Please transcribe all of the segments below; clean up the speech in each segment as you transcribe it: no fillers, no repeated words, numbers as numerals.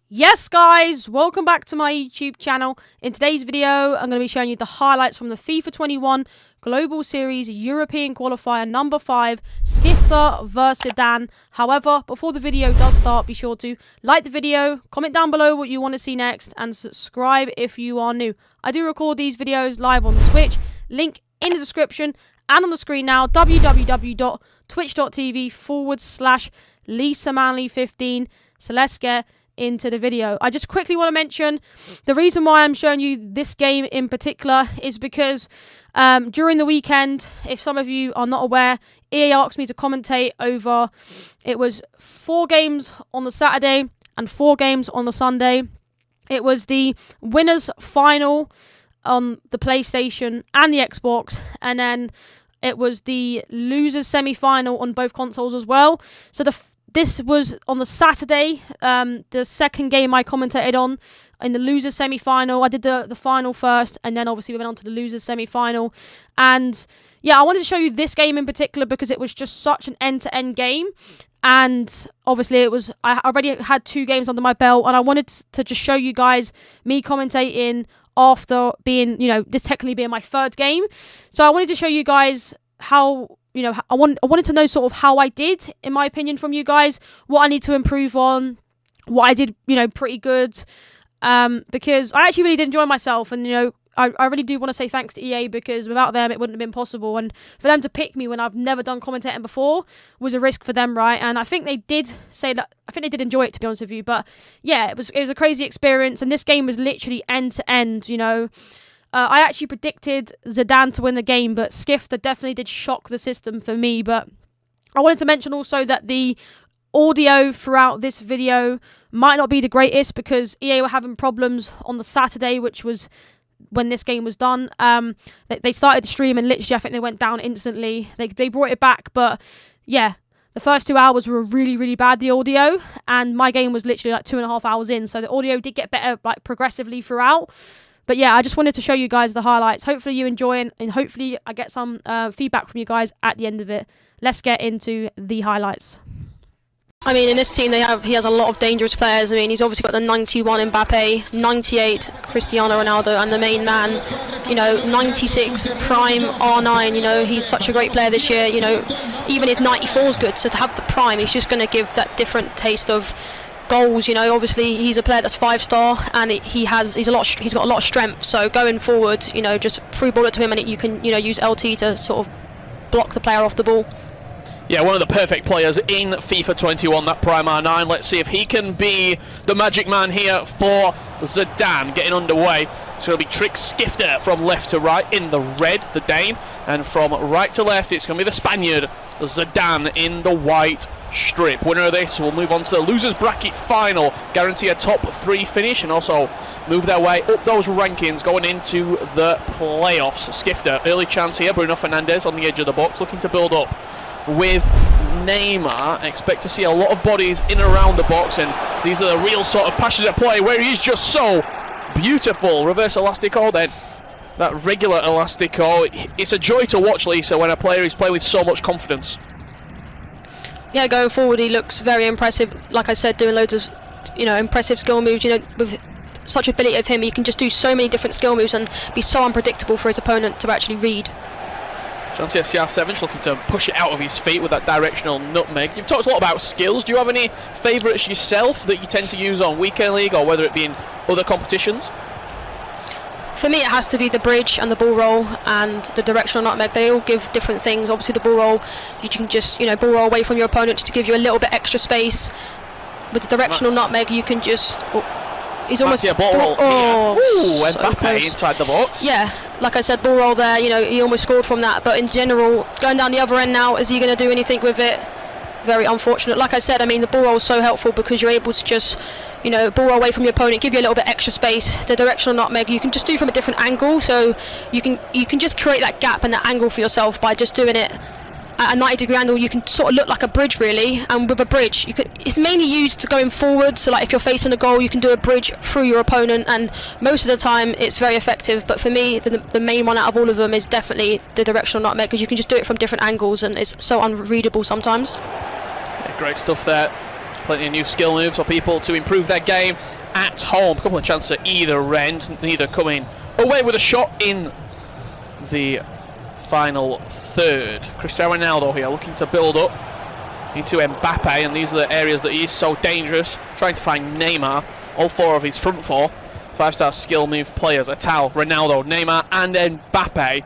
Yes guys, welcome back to my YouTube channel. In today's video, I'm going to be showing you the highlights from the FIFA 21 Global Series European Qualifier number 5, Skifter vs Zidane. However, before the video does start, be sure to like the video, comment down below what you want to see next, and subscribe if you are new. I do record these videos live on Twitch, link in the description and on the screen now, www.twitch.tv/LisaManley15. So let's get into the video. I just quickly want to mention the reason why I'm showing you this game in particular is because during the weekend, if some of you are not aware, EA asked me to commentate over, it was 4 games on the Saturday and 4 games on the Sunday. It was the winners final on the PlayStation and the Xbox, and then it was the losers semi-final on both consoles as well. So this was on the Saturday, the second game I commentated on in the losers semi-final. I did the final first, and then obviously we went on to the losers semi-final. And yeah, I wanted to show you this game in particular because it was just such an end-to-end game. And obviously I already had 2 games under my belt, and I wanted to just show you guys me commentating after being, this technically being my 3rd game. So I wanted to show you guys how, I wanted to know sort of how I did, in my opinion, from you guys, what I need to improve on, what I did, pretty good, because I actually really did enjoy myself, and, I really do want to say thanks to EA, because without them, it wouldn't have been possible, and for them to pick me when I've never done commentating before was a risk for them, right? And I think they did say that, I think they did enjoy it, to be honest with you, but yeah, it was a crazy experience, and this game was literally end to end, I actually predicted Zidane to win the game, but Skifter definitely did shock the system for me. But I wanted to mention also that the audio throughout this video might not be the greatest because EA were having problems on the Saturday, which was when this game was done. They started the stream and literally I think they went down instantly. They brought it back, but yeah, the first 2 hours were really, really bad, the audio, and my game was literally like 2.5 hours in, so the audio did get better like progressively throughout. But yeah, I just wanted to show you guys the highlights. Hopefully you enjoy it, and hopefully I get some feedback from you guys at the end of it. Let's get into the highlights. I mean, in this team, he has a lot of dangerous players. I mean, he's obviously got the 91 Mbappe, 98 Cristiano Ronaldo, and the main man, 96 prime R9. He's such a great player this year. Even his 94 is good. So to have the prime, he's just going to give that different taste of goals. Obviously he's a player that's 5-star, and he's got a lot of strength. So going forward, just free ball it to him, and you can use LT to sort of block the player off the ball. Yeah, one of the perfect players in FIFA 21, that Prime R9. Let's see if he can be the magic man here for Zidane. Getting underway, it's going to be Trick Skifter from left to right in the red, the Dane, and from right to left it's going to be the Spaniard, Zidane, in the white strip. Winner of this will move on to the losers bracket final, guarantee a top 3 finish, and also move their way up those rankings going into the playoffs. Skifter, early chance here. Bruno Fernandes on the edge of the box, looking to build up with Neymar. Expect to see a lot of bodies in and around the box, and these are the real sort of passions at play where he's just so beautiful. Reverse elastico, then that regular elastico. It's a joy to watch, Lisa, when a player is playing with so much confidence. Yeah, going forward he looks very impressive. Like I said, doing loads of impressive skill moves. With such ability of him, he can just do so many different skill moves and be so unpredictable for his opponent to actually read. Chance CR7 looking to push it out of his feet with that directional nutmeg. You've talked a lot about skills. Do you have any favourites yourself that you tend to use on Weekend League, or whether it be in other competitions? For me, it has to be the bridge and the ball roll and the directional nutmeg. They all give different things. Obviously, the ball roll, you can just ball roll away from your opponent just to give you a little bit extra space. With the directional nutmeg, you can just. He's almost ball roll. Ooh, so Mbappe inside the box. Yeah, like I said, ball roll there. He almost scored from that. But in general, going down the other end now, is he going to do anything with it? Very unfortunate. Like I said, I mean, the ball roll is so helpful because you're able to just, ball roll away from your opponent, give you a little bit extra space. The directional nutmeg you can just do from a different angle, so you can just create that gap and that angle for yourself by just doing it at a 90-degree angle. You can sort of look like a bridge, really, and with a bridge it's mainly used to going forward. So like if you're facing a goal, you can do a bridge through your opponent, and most of the time it's very effective. But for me, the main one out of all of them is definitely the directional nutmeg, because you can just do it from different angles and it's so unreadable sometimes. Yeah, great stuff there Plenty of new skill moves for people to improve their game at home. A couple of chances at either end, neither coming away with a shot in the final third. Cristiano Ronaldo here looking to build up into Mbappe, and these are the areas that he's so dangerous. Trying to find Neymar. All four of his front four 5-star skill move players: Atal, Ronaldo, Neymar and Mbappe.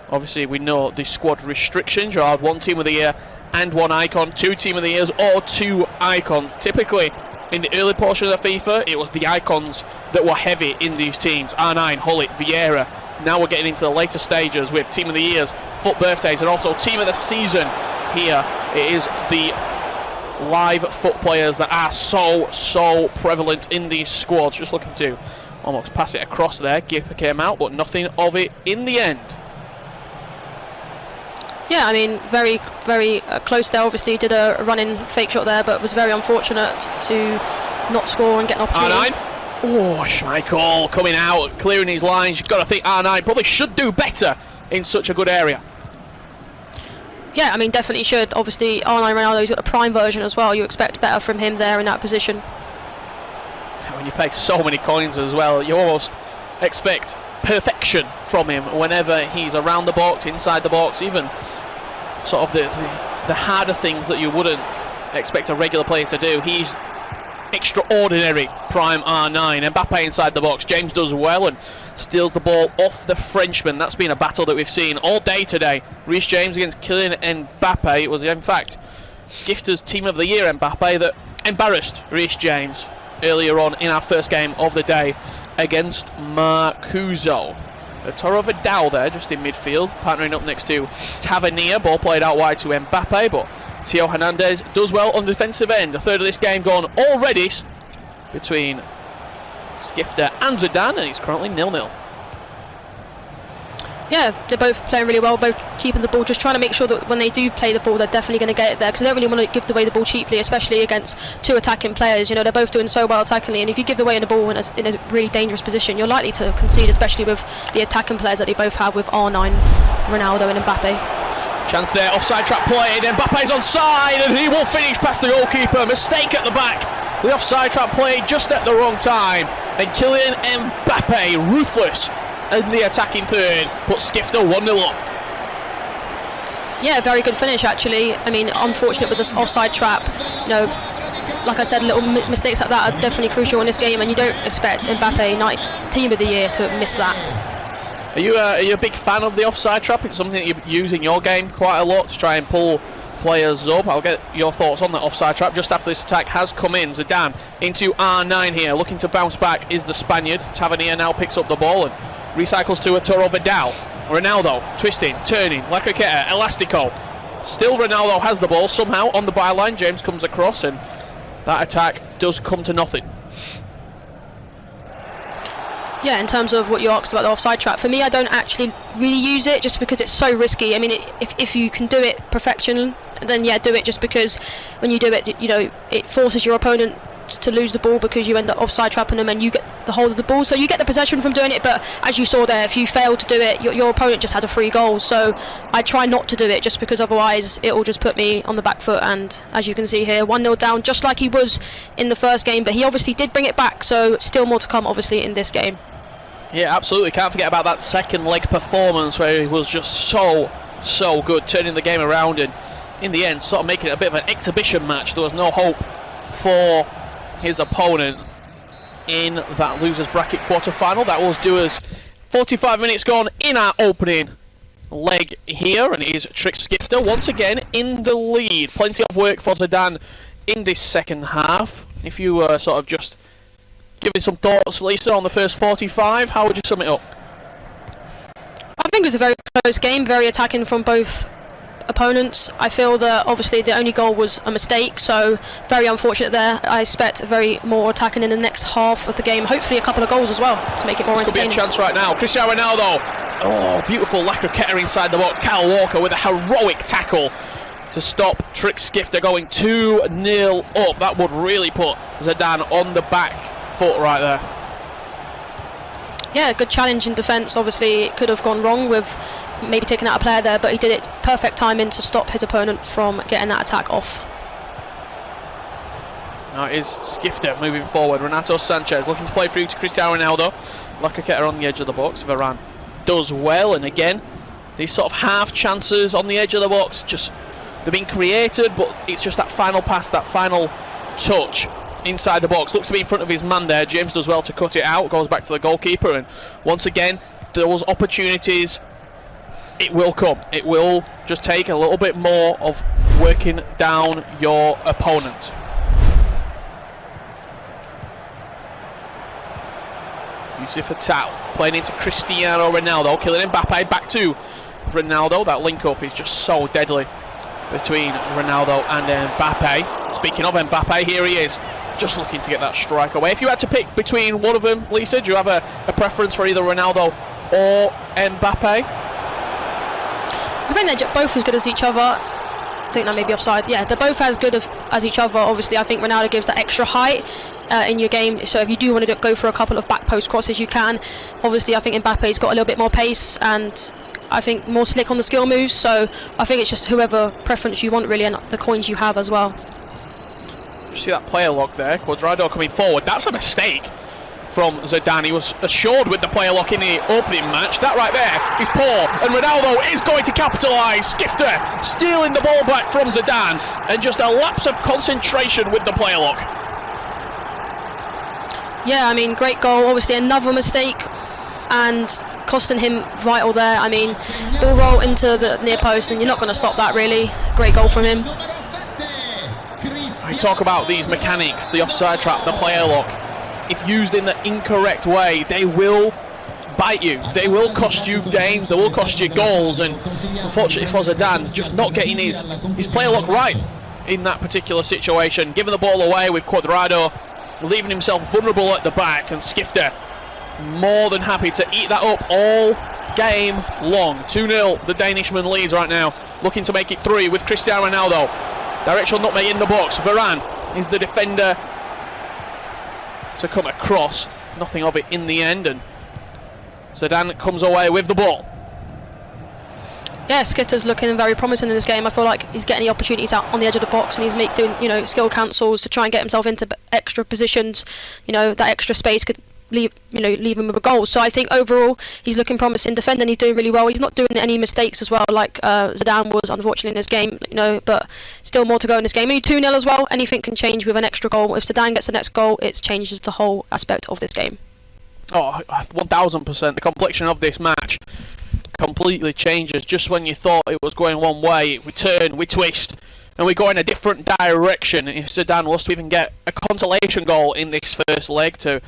Obviously we know the squad restrictions. You're allowed one team of the year and one icon, 2 team of the years or 2 icons. Typically in the early portion of the FIFA it was the icons that were heavy in these teams: R9, Hullet, Vieira. Now we're getting into the later stages with team of the years, foot birthdays, and also team of the season. Here it is the live foot players that are so prevalent in these squads. Just looking to almost pass it across there. Gipper came out, but nothing of it in the end. Yeah, I mean, very close there. Obviously did a running fake shot there, but was very unfortunate to not score and get an opportunity. R9. Oh, Schmeichel coming out, clearing his lines. You've got to think R9 probably should do better in such a good area. Yeah, I mean, definitely should. Obviously, R9 Ronaldo, he's got a prime version as well. You expect better from him there in that position. When you pay so many coins as well, you almost expect perfection from him whenever he's around the box, inside the box, even sort of the harder things that you wouldn't expect a regular player to do. He's extraordinary prime R9. Mbappe inside the box. James does well and steals the ball off the Frenchman. That's been a battle that we've seen all day today. Reece James against Kylian Mbappe. It was in fact Skifter's team of the year Mbappe that embarrassed Reece James earlier on in our first game of the day against Marcuso. Toro Vidal there just in midfield, partnering up next to Tavernier. Ball played out wide to Mbappe, but Theo Hernandez does well on the defensive end. A third of this game gone already between Skifter and Zidane, and it's currently 0-0. Yeah, they're both playing really well, both keeping the ball, just trying to make sure that when they do play the ball, they're definitely going to get it there, because they don't really want to give away the ball cheaply, especially against 2 attacking players. You know, they're both doing so well attackingly, and if you give away the ball in a really dangerous position, you're likely to concede, especially with the attacking players that they both have with R9, Ronaldo and Mbappe. Chance there, offside trap played, Mbappe's onside, and he will finish past the goalkeeper. Mistake at the back. The offside trap played just at the wrong time, and Kylian Mbappe, ruthless in the attacking third, puts Skifter 1-0 up. Yeah, very good finish actually. I mean, unfortunate with this offside trap. You know, like I said, little mistakes like that are definitely crucial in this game, and you don't expect Mbappe, team of the year, to miss that. Are you a big fan of the offside trap? It's something that you use in your game quite a lot to try and pull players up. I'll get your thoughts on that offside trap just after this attack has come in. Zidane into R9 here, looking to bounce back is the Spaniard. Tavernier now picks up the ball and recycles to Toro Vidal. Ronaldo twisting, turning, La Croqueta, Elastico. Still Ronaldo has the ball somehow on the byline. James comes across and that attack does come to nothing. Yeah, in terms of what you asked about the offside trap, for me, I don't actually really use it just because it's so risky. I mean, if you can do it perfection, then yeah, do it, just because when you do it, you know, it forces your opponent to lose the ball because you end up offside trapping them and you get the hold of the ball, so you get the possession from doing it. But as you saw there, if you fail to do it, your opponent just has a free goal. So I try not to do it just because otherwise it will just put me on the back foot. And as you can see here, 1-0 down, just like he was in the first game, but he obviously did bring it back, so still more to come obviously in this game. Yeah, absolutely. Can't forget about that second leg performance where he was just so good, turning the game around, and in the end sort of making it a bit of an exhibition match. There was no hope for his opponent in that losers bracket quarter-final. That was do us 45 minutes gone in our opening leg here, and it is Trick Skifter once again in the lead. Plenty of work for Zidane in this second half. If you were sort of just giving some thoughts, Lisa, on the first 45, how would you sum it up? I think it was a very close game, very attacking from both opponents. I feel that obviously the only goal was a mistake, so very unfortunate there. I expect very more attacking in the next half of the game, hopefully a couple of goals as well to make it more entertaining. Could be a chance right now. Cristiano Ronaldo, oh, beautiful La Croqueta inside the box. Kyle Walker with a heroic tackle to stop Trick Skifter going 2-0 up. That would really put Zidane on the back foot right there. Yeah, good challenge in defence. Obviously it could have gone wrong with maybe taking out a player there, but he did it perfect timing to stop his opponent from getting that attack off. Now it is Skifter moving forward. Renato Sanchez looking to play through to Cristiano Ronaldo. Lacazette on the edge of the box. Varane does well, and again, these sort of half chances on the edge of the box, just they're being created, but it's just that final pass, that final touch inside the box. Looks to be in front of his man there. James does well to cut it out. Goes back to the goalkeeper, and once again, those opportunities, it will come. It will just take a little bit more of working down your opponent. Ultimateteam playing into Cristiano Ronaldo, killing Mbappe, back to Ronaldo. That link up is just so deadly between Ronaldo and Mbappe. Speaking of Mbappe, here he is, just looking to get that strike away. If you had to pick between one of them, Lisa, do you have a preference for either Ronaldo or Mbappe? I think they're both as good as each other. I think that may be offside. Yeah, they're both as good as each other. Obviously, I think Ronaldo gives that extra height in your game. So if you do want to go for a couple of back post crosses, you can. Obviously, I think Mbappe's got a little bit more pace and I think more slick on the skill moves. So I think it's just whoever preference you want really, and the coins you have as well. You see that player lock there. Cuadrado coming forward. That's a mistake from Zidane. He was assured with the player lock in the opening match. That right there is poor, and Ronaldo is going to capitalise. Skifter stealing the ball back from Zidane, and just a lapse of concentration with the player lock. Yeah, I mean, great goal. Obviously another mistake and costing him vital there. I mean, ball roll into the near post and you're not going to stop that really. Great goal from him. I talk about these mechanics, the offside trap, the player lock. If used in the incorrect way, they will bite you. They will cost you games, they will cost you goals, and unfortunately for Zidane, just not getting his player lock right in that particular situation. Giving the ball away with Cuadrado, leaving himself vulnerable at the back, and Skifter more than happy to eat that up all game long. 2-0, the Danishman leads right now, looking to make it 3 with Cristiano Ronaldo. Directional nutmeg in the box. Varane is the defender to come across. Nothing of it in the end, and Zidane comes away with the ball. Yeah, Skifter's looking very promising in this game. I feel like he's getting the opportunities out on the edge of the box, and he's doing skill cancels to try and get himself into extra positions. That extra space could leave him with a goal. So I think overall he's looking promising. Defending, he's doing really well. He's not doing any mistakes as well, like Zidane was unfortunately in this game. But still more to go in this game. Only 2-0 as well. Anything can change with an extra goal. If Zidane gets the next goal, it changes the whole aspect of this game. Oh, 1000%. The complexion of this match completely changes. Just when you thought it was going one way, we turn, we twist, and we go in a different direction. If Zidane was to even get a consolation goal in this first leg to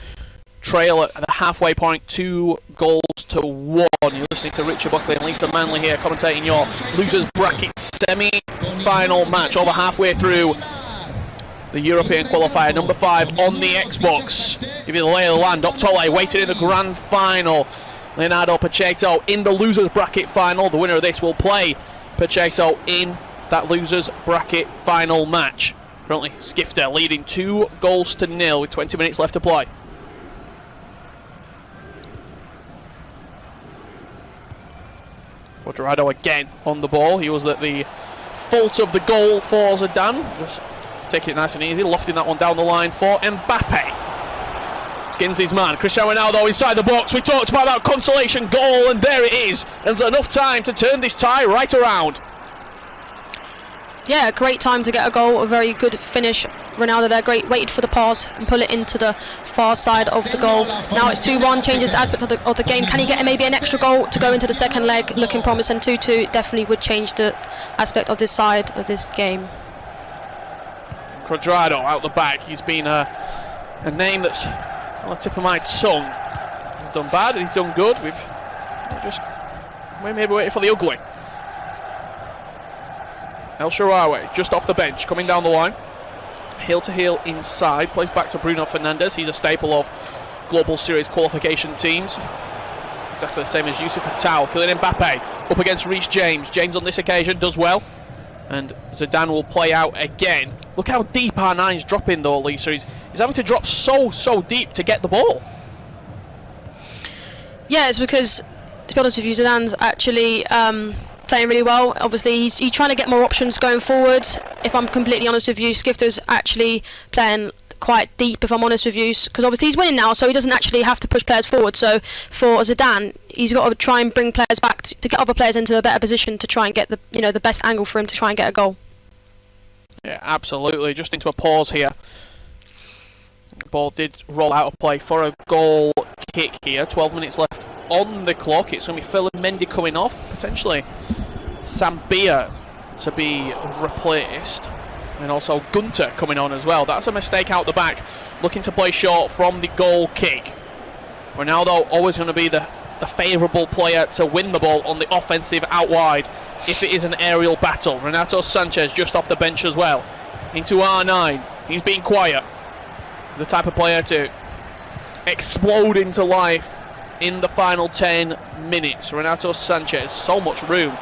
trail at the halfway point, 2-1. You're listening to Richard Buckley and Lisa Manley here commentating your losers bracket semi-final match, over halfway through the European qualifier, number 5 on the Xbox. Give you the lay of the land. Optole waiting in the grand final. Leonardo Pacheco in the losers bracket final. The winner of this will play Pacheco in that losers bracket final match. Currently Skifter leading 2-0 with 20 minutes left to play. Cuadrado again on the ball. He was at the fault of the goal for Zidane. Just taking it nice and easy, lofting that one down the line for Mbappe. Skins his man. Cristiano Ronaldo inside the box. We talked about that consolation goal, and there it is. And there's enough time to turn this tie right around. Yeah, great time to get a goal. A very good finish. Ronaldo there, great, waited for the pass and pull it into the far side of the goal. Now it's 2-1, changes the aspect of the game. Can he get maybe an extra goal to go into the second leg? Looking promising. 2-2 definitely would change the aspect of this side of this game. Cuadrado out the back. He's been a name that's on the tip of my tongue. He's done bad, he's done good. We're maybe waiting for the ugly. El Shaarawy just off the bench, coming down the line. Heel to heel inside, plays back to Bruno Fernandes. He's a staple of Global Series qualification teams. Exactly the same as Ultimateteam. Kylian Mbappe up against Reece James. James on this occasion does well. And Zidane will play out again. Look how deep R9's dropping though, Lisa. He's having to drop so deep to get the ball. Yeah, it's because, to be honest with you, Zidane's actually playing really well. Obviously, he's trying to get more options going forward. If I'm completely honest with you, Skifter's actually playing quite deep, if I'm honest with you, because obviously he's winning now, so he doesn't actually have to push players forward. So for Zidane, he's got to try and bring players back to get other players into a better position to try and get the best angle for him to try and get a goal. Yeah, absolutely. Just into a pause here. The ball did roll out of play for a goal kick here. 12 minutes left on the clock. It's going to be Phil and Mendy coming off, potentially Sambia to be replaced, and also Gunter coming on as well. That's a mistake out the back, looking to play short from the goal kick. Ronaldo always going to be the favourable player to win the ball on the offensive out wide if it is an aerial battle. Renato Sanchez just off the bench as well. Into R9. He's being quiet. The type of player to explode into life in the final 10 minutes. Renato Sanchez, so much room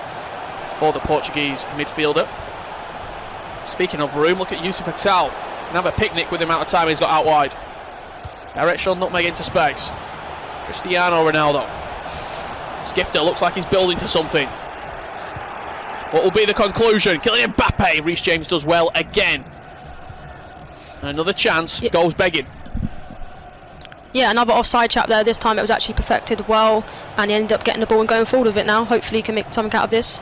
for the Portuguese midfielder. Speaking of room, look at Yusuf Atal. And have a picnic with the amount of time he's got out wide. Directional nutmeg into space. Cristiano Ronaldo. Skifter looks like he's building to something. What will be the conclusion? Kylian Mbappe. Reece James does well again. Another chance, goes begging. Yeah, another offside trap there. This time it was actually perfected well, and he ended up getting the ball and going forward with it now. Hopefully he can make something out of this.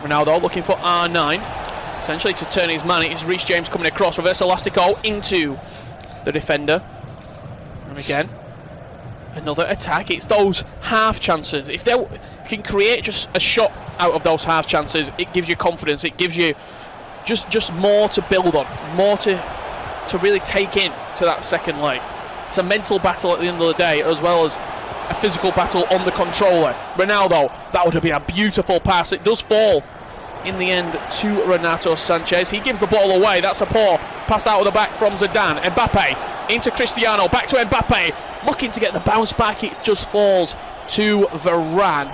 Ronaldo looking for R9. Potentially to turn his man. It is Reece James coming across. Reverse elastico into the defender. And again, another attack. It's those half chances. If you can create just a shot out of those half chances, it gives you confidence. It gives you just more to build on, more to really take in to that second leg. It's a mental battle at the end of the day, as well as a physical battle on the controller. Ronaldo, that would have been a beautiful pass. It does fall in the end to Renato Sanchez. He gives the ball away. That's a poor pass out of the back from Zidane. Mbappe into Cristiano, back to Mbappe, looking to get the bounce back. It just falls to Varane,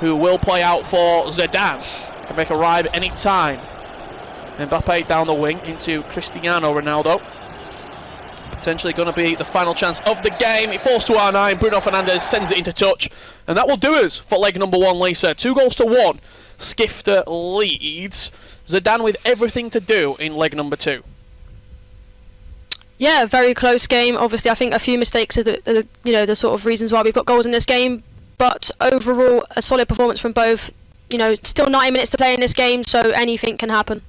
who will play out for Zidane. Can make a ride any time. Mbappe down the wing into Cristiano Ronaldo. Potentially going to be the final chance of the game. It falls to R9. Bruno Fernandes sends it into touch. And that will do us for leg number 1, Lisa. 2-1. Skifter leads. Zidane with everything to do in leg number 2. Yeah, very close game. Obviously, I think a few mistakes are the sort of reasons why we've got goals in this game. But overall, a solid performance from both. Still 90 minutes to play in this game, so anything can happen.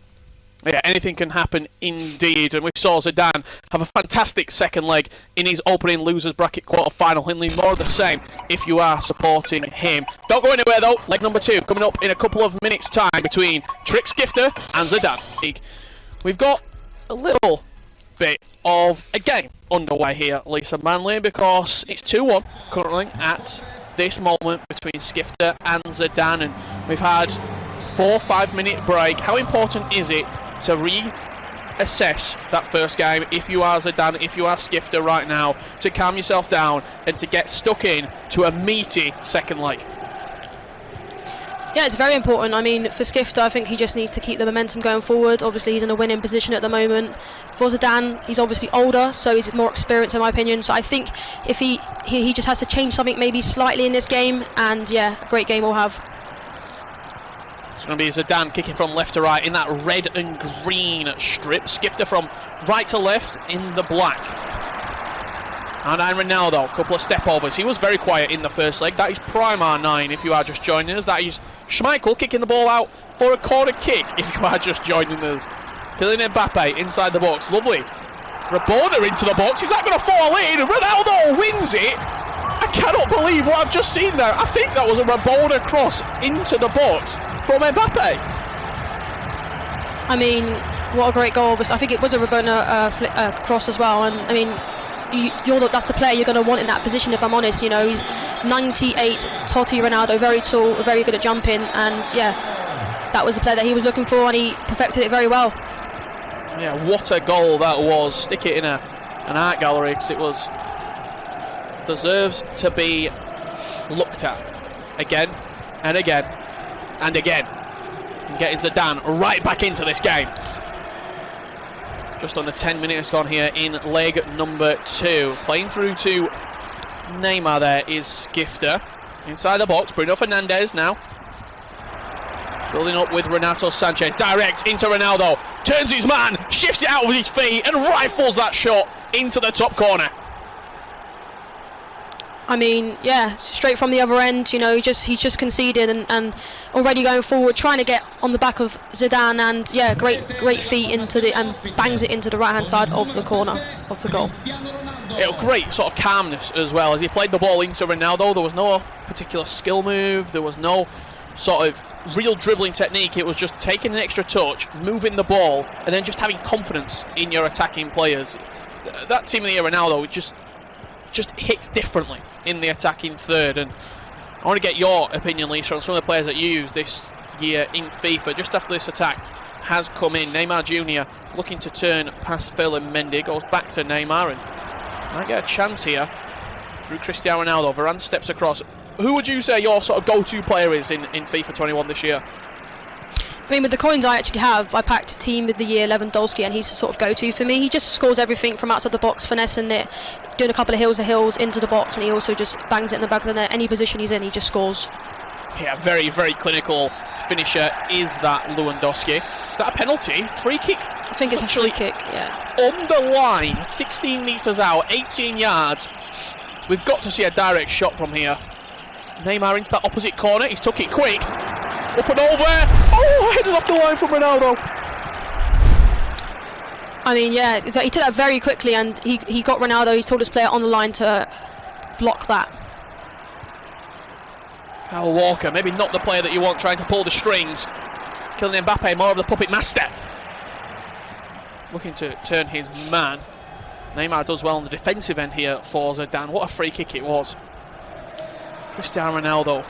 Yeah, anything can happen indeed. And we saw Zidane have a fantastic second leg in his opening losers bracket quarter-final. He'll need more of the same if you are supporting him. Don't go anywhere though. Leg number 2 coming up in a couple of minutes' time between Skifter and Zidane. We've got a little bit of a game underway here, Lisa Manley, because it's 2-1 currently at this moment between Skifter and Zidane. And we've had 4-5 minute break. How important is it to reassess that first game if you are Zidane, if you are Skifter right now, to calm yourself down and to get stuck in to a meaty second leg? Yeah, it's very important. I mean, for Skifter, I think he just needs to keep the momentum going forward. Obviously, he's in a winning position at the moment. For Zidane, he's obviously older, so he's more experienced in my opinion. So I think if he just has to change something maybe slightly in this game, and yeah, a great game we'll have. It's going to be Zidane kicking from left to right in that red and green strip. Skifter from right to left in the black. And Ronaldo, a couple of step overs. He was very quiet in the first leg. That is prime R9 if you are just joining us. That is Schmeichel kicking the ball out for a corner kick if you are just joining us. Kylian Mbappe inside the box. Lovely. Rabona into the box. Is that going to fall in? Ronaldo wins it. I cannot believe what I've just seen there. I think that was a Rabona cross into the box from Mbappe. I mean, what a great goal. I think it was a Rabona cross as well. And I mean, that's the player you're going to want in that position, if I'm honest. He's 98, Totti Ronaldo, very tall, very good at jumping, and yeah, that was the player that he was looking for, and he perfected it very well. Yeah, what a goal that was. Stick it in an art gallery, because it deserves to be looked at again and again and again, and getting Zidane right back into this game. Just under 10 minutes gone here in leg number 2. Playing through to Neymar there is Skifter. Inside the box, Bruno Fernandes now. Building up with Renato Sanchez. Direct into Ronaldo. Turns his man. Shifts it out with his feet and rifles that shot into the top corner. I mean, yeah, straight from the other end, you know, he's just conceded and already going forward, trying to get on the back of Zidane, and yeah, great feet into the, and bangs it into the right hand side of the corner of the goal. Great sort of calmness as well as he played the ball into Ronaldo. There was no particular skill move, there was no sort of real dribbling technique. It was just taking an extra touch, moving the ball, and then just having confidence in your attacking players. That team of the year, Ronaldo, just hits differently in the attacking third. And I want to get your opinion, Lisa, on some of the players that you use this year in FIFA. Just after this attack has come in, Neymar Jr. looking to turn past Phil and Mendy, goes back to Neymar and might get a chance here through Cristiano Ronaldo. Varane steps across. Who would you say your sort of go-to player is in FIFA 21 this year? I mean, with the coins I actually have, I packed Team of the Year Lewandowski, and he's the sort of go-to for me. He just scores everything from outside the box, finessing it, doing a couple of hills into the box, and he also just bangs it in the back of the net. Any position he's in, he just scores. Yeah, very, very clinical finisher is that Lewandowski. Is that a penalty? Free kick? I think it's actually a free kick, yeah. On the line, 16 metres out, 18 yards. We've got to see a direct shot from here. Neymar into that opposite corner. He's took it quick. Up and over. Oh, headed off the line from Ronaldo. I mean, yeah, he did that very quickly, and he got Ronaldo, he's told his player on the line to block that. Kyle Walker, maybe not the player that you want trying to pull the strings. Kylian Mbappe, more of the puppet master. Looking to turn his man. Neymar does well on the defensive end here for Zidane. What a free kick it was. Cristiano Ronaldo.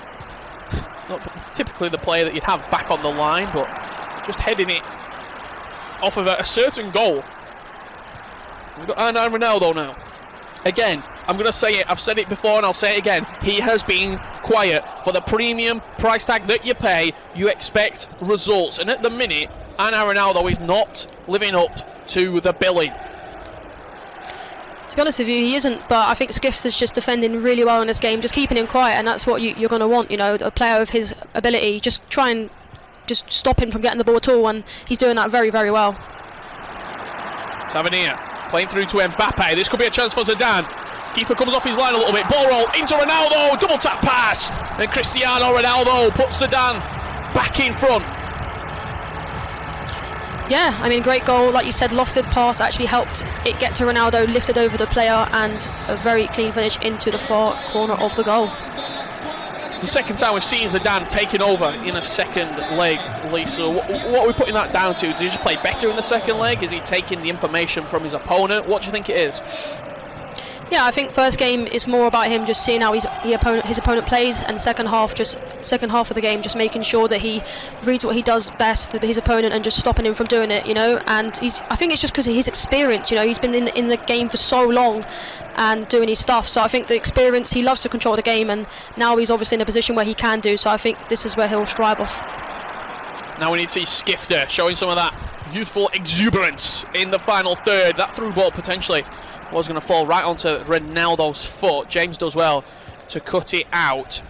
Not typically the player that you'd have back on the line, but just heading it off of a certain goal. We've got Ronaldo now. Again, I'm going to say it, I've said it before and I'll say it again. He has been quiet. For the premium price tag that you pay, you expect results. And at the minute, Ronaldo is not living up to the billing. To be honest with you, he isn't, but I think Skifter's just defending really well in this game, just keeping him quiet, and that's what you're going to want, you know, a player of his ability. Just try and just stop him from getting the ball at all, and he's doing that very, very well. Tavernier playing through to Mbappe. This could be a chance for Zidane. Keeper comes off his line a little bit. Ball roll into Ronaldo. Double tap pass. And Cristiano Ronaldo puts Zidane back in front. Yeah, I mean, great goal. Like you said, lofted pass actually helped it get to Ronaldo, lifted over the player, and a very clean finish into the far corner of the goal. The second time we've seen Zidane taking over in a second leg, Lisa. What are we putting that down to? Did he just play better in the second leg? Is he taking the information from his opponent? What do you think it is? Yeah, I think first game is more about him just seeing how his opponent plays, and second half of the game just making sure that he reads what he does best to his opponent and just stopping him from doing it, you know. And I think it's just because of his experience, you know. He's been in the game for so long and doing his stuff, so I think the experience, he loves to control the game, and now he's obviously in a position where he can do, so I think this is where he'll strive off. Now we need to see Skifter showing some of that youthful exuberance in the final third. That through ball potentially was going to fall right onto Ronaldo's foot. James does well to cut it out.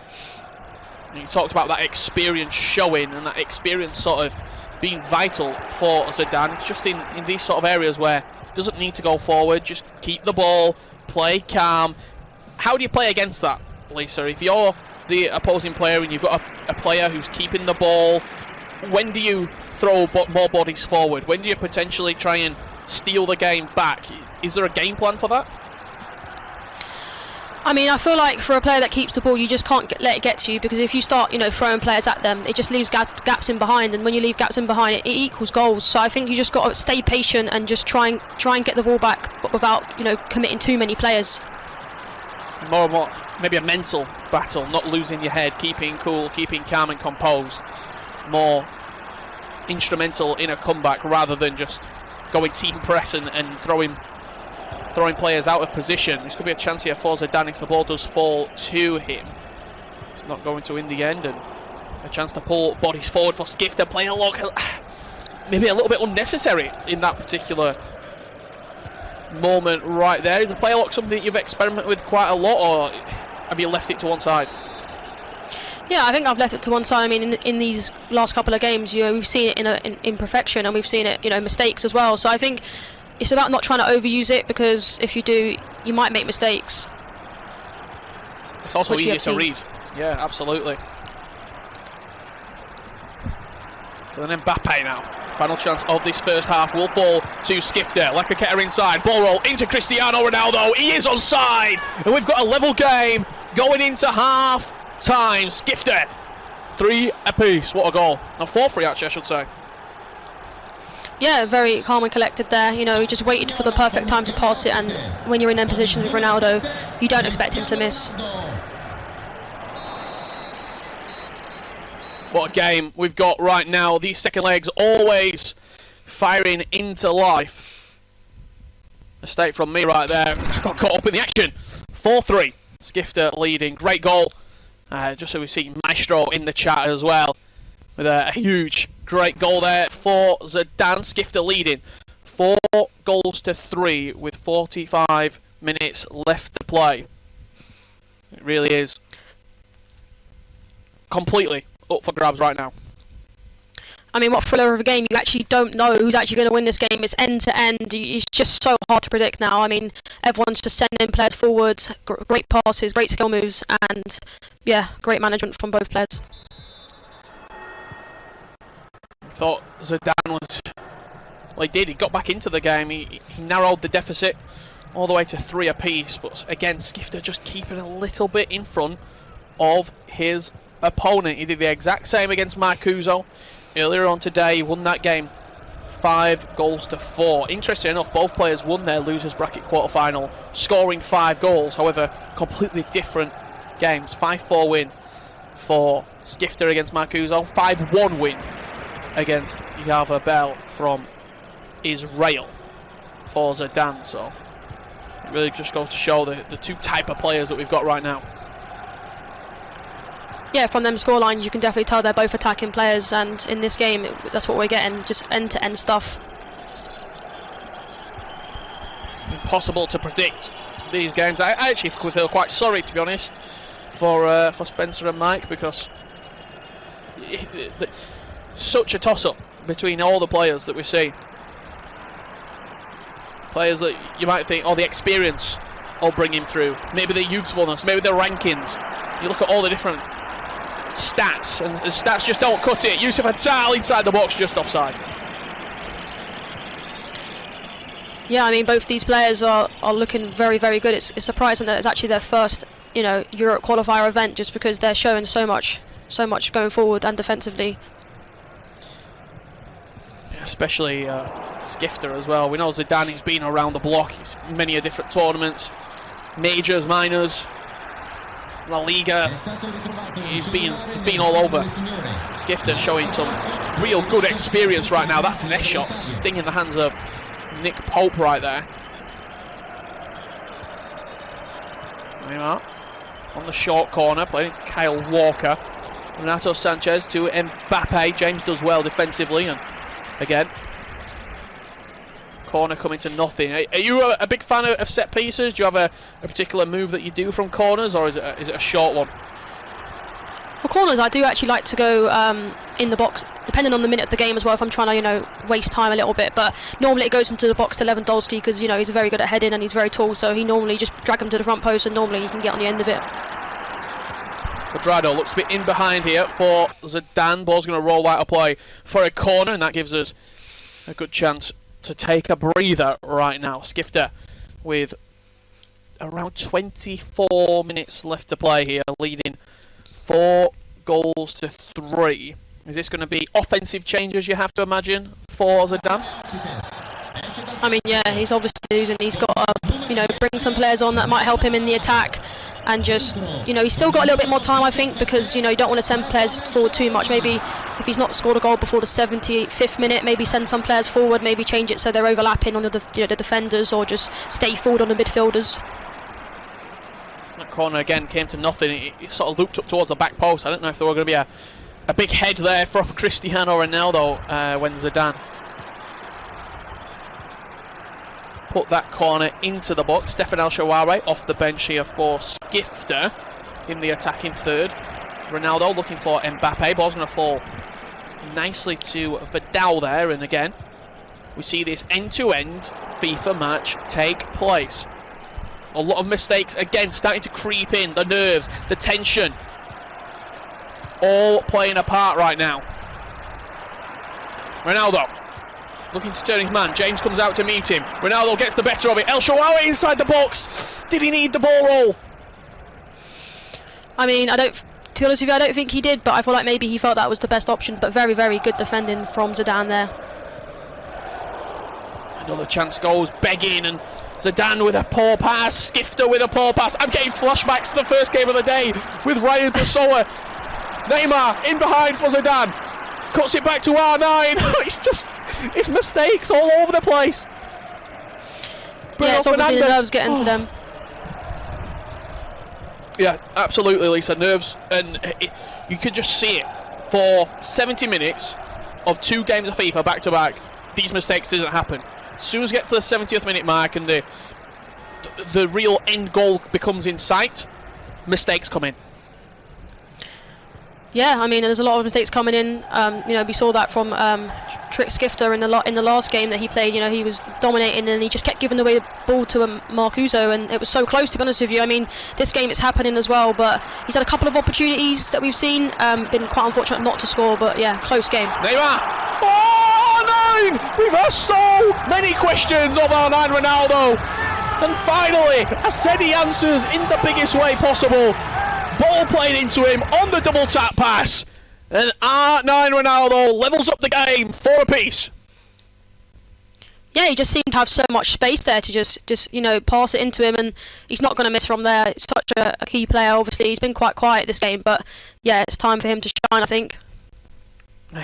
And he talked about that experience showing, and that experience sort of being vital for Zidane, just in these sort of areas where he doesn't need to go forward, just keep the ball, play calm. How do you play against that, Lisa? If you're the opposing player and you've got a player who's keeping the ball, when do you throw more bodies forward? When do you potentially try and steal the game back? Is there a game plan for that? I mean, I feel like for a player that keeps the ball, you just can't let it get to you, because if you start, you know, throwing players at them, it just leaves gaps in behind, and when you leave gaps in behind, it equals goals. So I think you just got to stay patient and just try and get the ball back, but without, you know, committing too many players. More and more, maybe a mental battle, not losing your head, keeping cool, keeping calm and composed. More instrumental in a comeback rather than just going team press and throwing players out of position. This could be a chance here for Zidane if the ball does fall to him. It's not going to in the end, and a chance to pull bodies forward for Skifter. Playing a look, maybe a little bit unnecessary in that particular moment right there. Is the play lock something that you've experimented with quite a lot, or have you left it to one side? Yeah, I think I've left it to one side. I mean, in these last couple of games, we've seen it in imperfection, and we've seen it, mistakes as well. So I think it's about not trying to overuse it, because if you do, you might make mistakes. It's also easier to read. Yeah, absolutely. And then Mbappe now. Final chance of this first half will fall to Skifter. Lekaketa inside. Ball roll into Cristiano Ronaldo. He is onside. And we've got a level game going into half time. Skifter, 3 apiece. What a goal. No, 4-3 actually, I should say. Yeah, very calm and collected there. He just waited for the perfect time to pass it, and when you're in that position with Ronaldo, you don't expect him to miss. What a game we've got right now. These second legs always firing into life. Mistake from me right there. Got caught up in the action. 4-3. Skifter leading. Great goal. Just so we see Maestro in the chat as well. With a huge, great goal there for Zidane. Skifter leading. 4-3 with 45 minutes left to play. It really is completely up for grabs right now. I mean, what thriller of a game. You actually don't know who's actually going to win this game. It's end to end. It's just so hard to predict now. I mean, everyone's just sending players forward, great passes, great skill moves, and yeah, great management from both players. I thought Zidane was, well, he did, he got back into the game. He narrowed the deficit all the way to 3 apiece, but again, Skifter just keeping a little bit in front of his opponent. He did the exact same against Marcuso earlier on today. He won that game 5-4. Interesting enough, both players won their losers bracket quarterfinal, scoring 5 goals. However, completely different games. 5-4 win for Skifter against Marcuso, 5-1 win against Yava Bell from Israel for Zidane. So it really just goes to show the two type of players that we've got right now. Yeah, from them scorelines, you can definitely tell they're both attacking players, and in this game, that's what we're getting, just end-to-end stuff. Impossible to predict these games. I actually feel quite sorry, to be honest, for Spencer and Mike, because such a toss-up between all the players that we see. Players that you might think, the experience will bring him through. Maybe the youthfulness, maybe the rankings. You look at all the different stats, and the stats just don't cut it. Yusuf Attal inside the box, just offside. Yeah, I mean, both these players are looking very, very good. It's surprising that it's actually their first, Europe qualifier event, just because they're showing so much going forward and defensively. Yeah, especially Skifter as well. We know Zidane, he's been around the block. He's in many different tournaments, majors, minors, La Liga. He's been all over. Skifter showing some real good experience right now. That finesse shot stinging the hands of Nick Pope right there. Neymar on the short corner, playing it to Kyle Walker. Renato Sanchez to Mbappe. James does well defensively, and again, corner coming to nothing. Are you a big fan of set pieces? Do you have a particular move that you do from corners, or is it a short one? For corners, I do actually like to go in the box, depending on the minute of the game as well, if I'm trying to, waste time a little bit. But normally it goes into the box to Lewandowski, because, he's very good at heading and he's very tall, so he normally just drag him to the front post, and normally you can get on the end of it. Quadrado looks to be in behind here for Zidane. Ball's going to roll out of play for a corner, and that gives us a good chance to take a breather right now. Skifter with around 24 minutes left to play here, leading 4-3. Is this going to be offensive changes, you have to imagine, for Zidane? I mean, yeah, he's obviously losing. He's got to, bring some players on that might help him in the attack, and just, he's still got a little bit more time, I think, because, you don't want to send players forward too much. Maybe if he's not scored a goal before the 75th minute, maybe send some players forward, maybe change it so they're overlapping on the defenders, or just stay forward on the midfielders. That corner again came to nothing. It sort of looped up towards the back post. I don't know if there were going to be a big head there from Cristiano Ronaldo when Zidane put that corner into the box. Stefan El Shaarawy off the bench here for Skifter in the attacking third. Ronaldo looking for Mbappe. Ball's going to fall nicely to Vidal there, and again we see this end-to-end FIFA match take place. A lot of mistakes again starting to creep in. The nerves, the tension, all playing a part right now. Ronaldo looking to turn his man. James comes out to meet him. Ronaldo gets the better of it. El Shaarawy inside the box. Did he need the ball roll? I mean, to be honest with you, I don't think he did, but I feel like maybe he felt that was the best option. But very, very good defending from Zidane there. Another chance goes begging, and Zidane with a poor pass. Skifter with a poor pass. I'm getting flashbacks to the first game of the day with Ryan Pessoa. Neymar in behind for Zidane. Cuts it back to R9. It's mistakes all over the place. Yeah, it's obviously the nerves getting to them. Yeah, absolutely, Lisa. Nerves, and you could just see it for 70 minutes of 2 games of FIFA back to back. These mistakes didn't happen. As soon as you get to the 70th minute mark and the real end goal becomes in sight, mistakes come in. Yeah, I mean, there's a lot of mistakes coming in. We saw that from Skifter in the last game that he played. You know, he was dominating and he just kept giving away the ball to Marcuso, and it was so close, to be honest with you. I mean, this game it's happening as well, but he's had a couple of opportunities that we've seen. Been quite unfortunate not to score, but yeah, close game. Neymar! Oh, R9! We've asked so many questions of R9 Ronaldo, and finally, I said he answers in the biggest way possible. Ball played into him on the double tap pass, and R9 Ronaldo levels up the game 4 apiece. Yeah, he just seemed to have so much space there to just pass it into him, and he's not going to miss from there. It's such a key player. Obviously, he's been quite quiet this game, but yeah, it's time for him to shine, I think.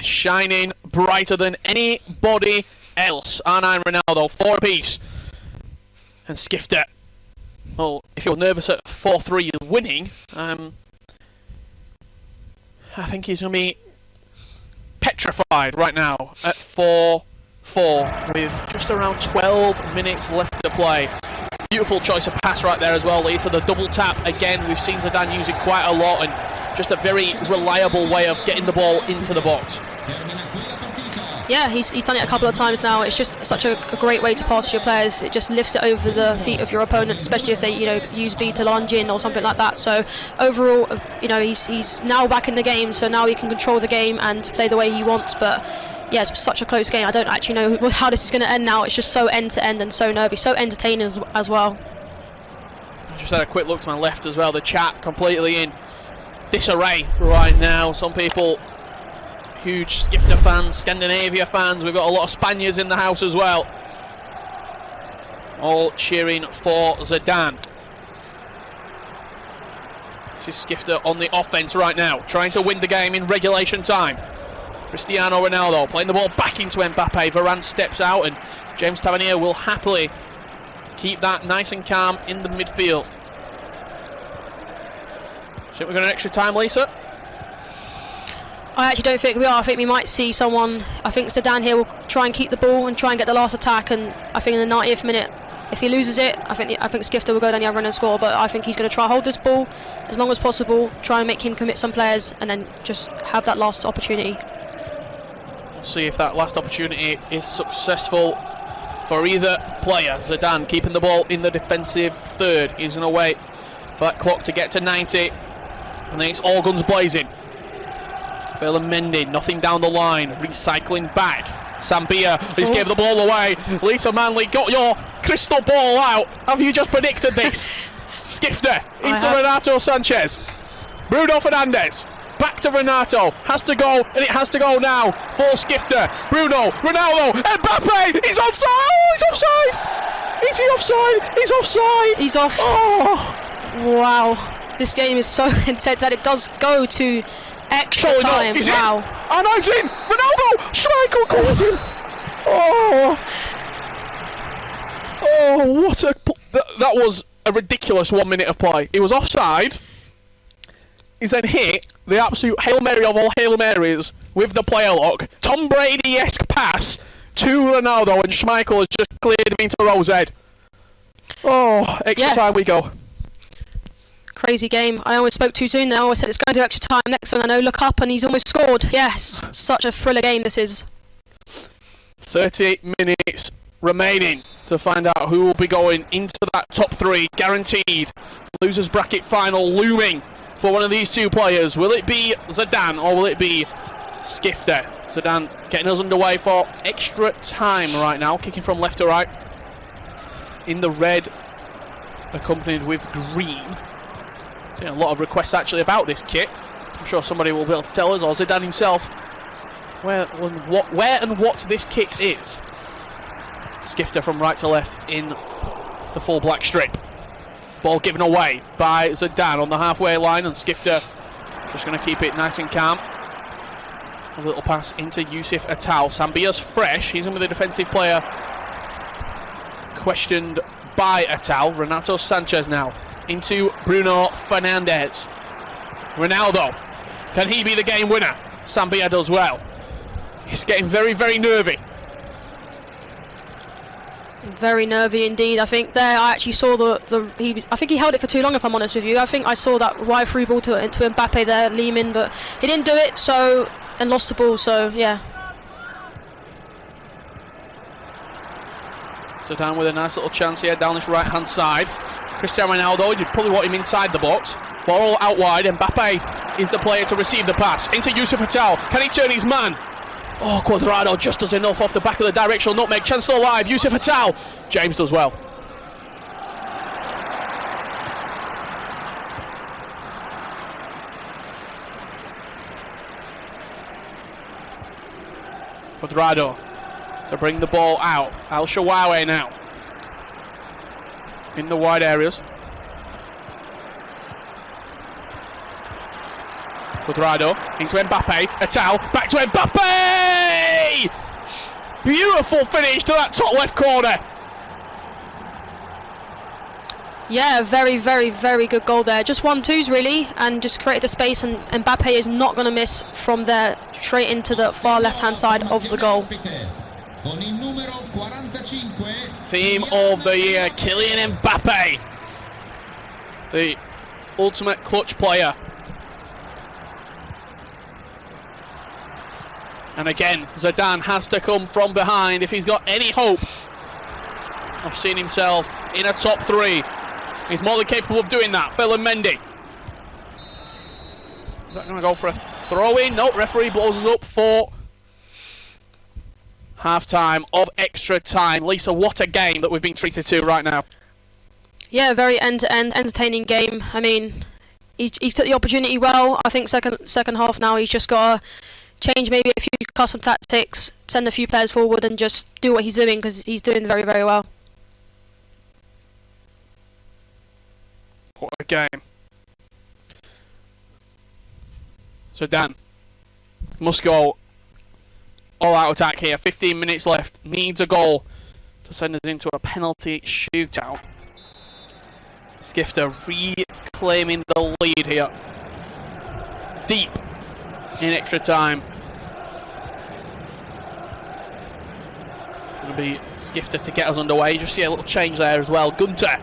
Shining brighter than anybody else. R9 Ronaldo 4 apiece, and Skifter. Well, if you're nervous at 4-3 winning, I think he's going to be petrified right now at 4-4 with just around 12 minutes left to play. Beautiful choice of pass right there as well, Lisa. The double tap, again, we've seen Zidane use it quite a lot, and just a very reliable way of getting the ball into the box. Yeah, he's done it a couple of times now. It's just such a great way to pass to your players. It just lifts it over the feet of your opponent, especially if they, use B to lunge in or something like that. So overall, he's now back in the game, so now he can control the game and play the way he wants. But yeah, it's such a close game. I don't actually know how this is going to end now. It's just so end to end and so nervy, so entertaining as well. I just had a quick look to my left as well. The chat completely in disarray right now. Some people huge Skifter fans, Scandinavia fans. We've got a lot of Spaniards in the house as well, all cheering for Zidane. This is Skifter on the offense right now, trying to win the game in regulation time. Cristiano Ronaldo playing the ball back into Mbappe. Varane steps out, and James Tavernier will happily keep that nice and calm in the midfield. Think we've got an extra time, Lisa? I actually don't think we are. I think we might see someone. I think Zidane here will try and keep the ball and try and get the last attack, and I think in the 90th minute, if he loses it, I think Skifter will go down the other end and score. But I think he's going to try hold this ball as long as possible, try and make him commit some players, and then just have that last opportunity. We'll see if that last opportunity is successful for either player. Zidane keeping the ball in the defensive third. He's going to wait for that clock to get to 90, and then it's all guns blazing. Mendy, nothing down the line, recycling back. Sambia, he's gave the ball away. Lisa Manley, got your crystal ball out. Have you just predicted this? Skifter into Renato Sanchez. Bruno Fernandes, back to Renato. Has to go, and it has to go now for Skifter. Bruno, Ronaldo, Mbappe, he's offside! Oh, he's offside! Is he offside? He's offside! He's off. Oh! Wow. This game is so intense that it does go to extra time. Wow. Oh no, it's in! Ronaldo! Schmeichel calls him! Oh, what a... That was a ridiculous 1 minute of play. He was offside. He's then hit the absolute Hail Mary of all Hail Marys with the player lock. Tom Brady-esque pass to Ronaldo, and Schmeichel has just cleared him into Rosehead. Oh, extra time we go. Crazy game. I always spoke too soon there. I always said it's going to extra time. Next one I know, look up and he's almost scored. Yes, such a thriller game this is. 38 minutes remaining to find out who will be going into that top 3. Guaranteed. Losers bracket final looming for one of these two players. Will it be Zidane or will it be Skifter? Zidane getting us underway for extra time right now. Kicking from left to right. In the red, accompanied with green. Seeing a lot of requests actually about this kit. I'm sure somebody will be able to tell us, or Zidane himself, where and what this kit is. Skifter from right to left in the full black strip. Ball given away by Zidane on the halfway line, and Skifter just going to keep it nice and calm. A little pass into Yusuf Atal. Sambia's fresh. He's in with a defensive player. Questioned by Atal. Renato Sanchez now into Bruno Fernandes. Ronaldo, can he be the game winner? Sambia does well. He's getting very, very nervy. Very nervy indeed. I think there I actually saw I think he held it for too long, if I'm honest with you. I think I saw that wide through ball to Mbappe there, Lehman, but he didn't do it, so, and lost the ball, so yeah. Zidane with a nice little chance here down this right hand side. Cristiano Ronaldo, you'd probably want him inside the box. Ball out wide. Mbappe is the player to receive the pass. Into Yusuf Atal. Can he turn his man? Oh, Cuadrado just does enough off the back of the directional nutmeg. Chance still alive. Yusuf Atal. James does well. Cuadrado to bring the ball out. Al Shawawi now in the wide areas. Cuadrado into Mbappe. Atal back to Mbappe. Beautiful finish to that top left corner. Yeah, very, very, very good goal there. Just 1-2s really, and just created the space, and Mbappe is not going to miss from there, straight into the far left-hand side of the goal. Team of the year, Kylian Mbappe, the ultimate clutch player. And again, Zidane has to come from behind if he's got any hope of seeing himself in a top 3. He's more than capable of doing that. Ferland Mendy. Is that going to go for a throw-in? No, referee blows us up for half-time of extra time. Lisa, what a game that we've been treated to right now. Yeah, very end-to-end, entertaining game. I mean, he's took the opportunity well. I think second half now he's just got to change maybe a few custom tactics, send a few players forward and just do what he's doing, because he's doing very, very well. What a game. Zidane must go all-out attack here. 15 minutes left. Needs a goal to send us into a penalty shootout. Skifter reclaiming the lead here. Deep in extra time. Going to be Skifter to get us underway. You just see a little change there as well. Gunter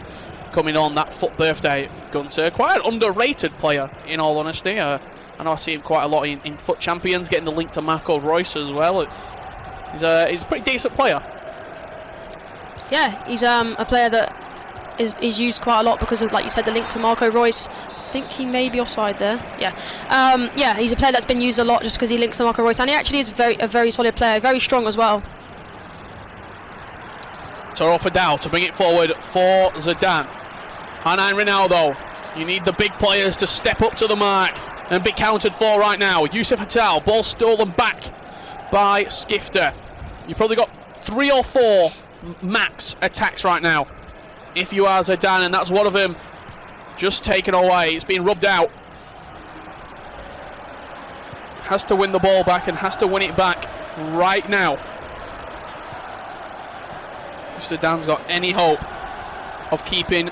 coming on, that foot birthday Gunter. Quite an underrated player, in all honesty. I know I see him quite a lot in Foot Champions, getting the link to Marco Reus as well. He's a pretty decent player. Yeah, he's a player that is used quite a lot because of, like you said, the link to Marco Reus. I think he may be offside there. Yeah, yeah, he's a player that's been used a lot just because he links to Marco Reus, and he actually is a very solid player, very strong as well. Toro Fidel to bring it forward for Zidane. And Ronaldo. You need the big players to step up to the mark and be counted for right now. Yusuf Atal, ball stolen back by Skifter. You've probably got 3 or 4 max attacks right now if you are Zidane, and that's one of them just taken away. It's been rubbed out. Has to win the ball back and has to win it back right now. If Zidane's got any hope of keeping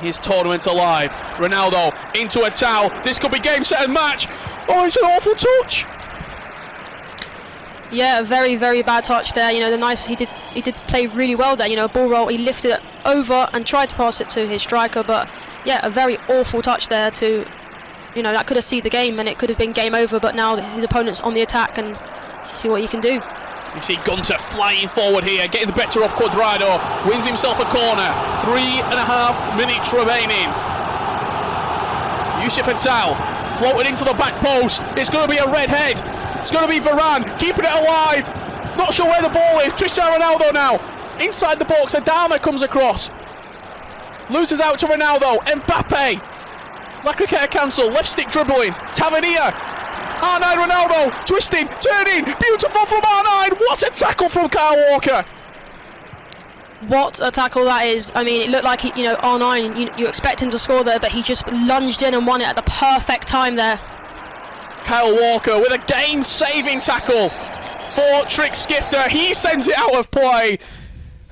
his tournament alive. Ronaldo into Atal. This could be game, set and match. Oh, it's an awful touch. Yeah, a very, very bad touch there. You know, he did play really well there. You know, ball roll, he lifted it over and tried to pass it to his striker, but yeah, a very awful touch there to, you know, that could have sealed the game and it could have been game over, but now his opponent's on the attack and see what he can do. You see Gunter flying forward here, getting the better of Cuadrado, wins himself a corner, 3.5 minutes remaining. Yusuf Atal floated into the back post, it's going to be a red head, it's going to be Varane, keeping it alive, not sure where the ball is, Cristiano Ronaldo now, inside the box, Adama comes across, loses out to Ronaldo, Mbappe, La Cricket cancel, left stick dribbling, Tavernier, R9 Ronaldo, twisting, turning, beautiful from R9, what a tackle from Kyle Walker. What a tackle that is. I mean, it looked like, you know, R9, you expect him to score there, but he just lunged in and won it at the perfect time there. Kyle Walker with a game-saving tackle for Trick Skifter, he sends it out of play.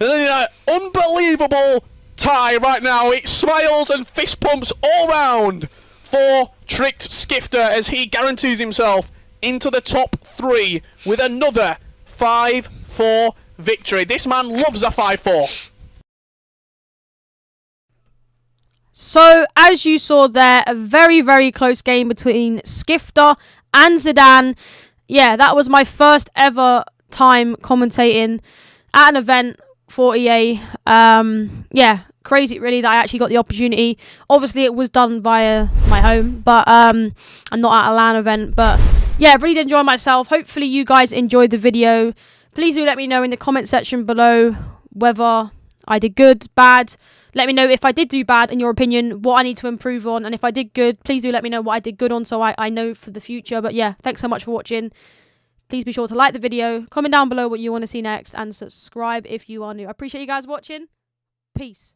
And then an unbelievable tie right now, it's smiles and fist pumps all round for Tricked Skifter as he guarantees himself into the top 3 with another 5-4 victory. This man loves a 5-4. So, as you saw there, a very, very close game between Skifter and Zidane. Yeah, that was my first ever time commentating at an event for EA. Yeah, crazy really that I actually got the opportunity. Obviously it was done via my home, but and not at a LAN event, but yeah, really did enjoy myself. Hopefully you guys enjoyed the video. Please do let me know in the comment section below whether I did good, bad. Let me know if I did do bad, in your opinion, what I need to improve on, and if I did good, please do let me know what I did good on so I know for the future. But yeah, thanks so much for watching. Please be sure to like the video, comment down below what you want to see next, and subscribe if you are new. I appreciate you guys watching. Peace.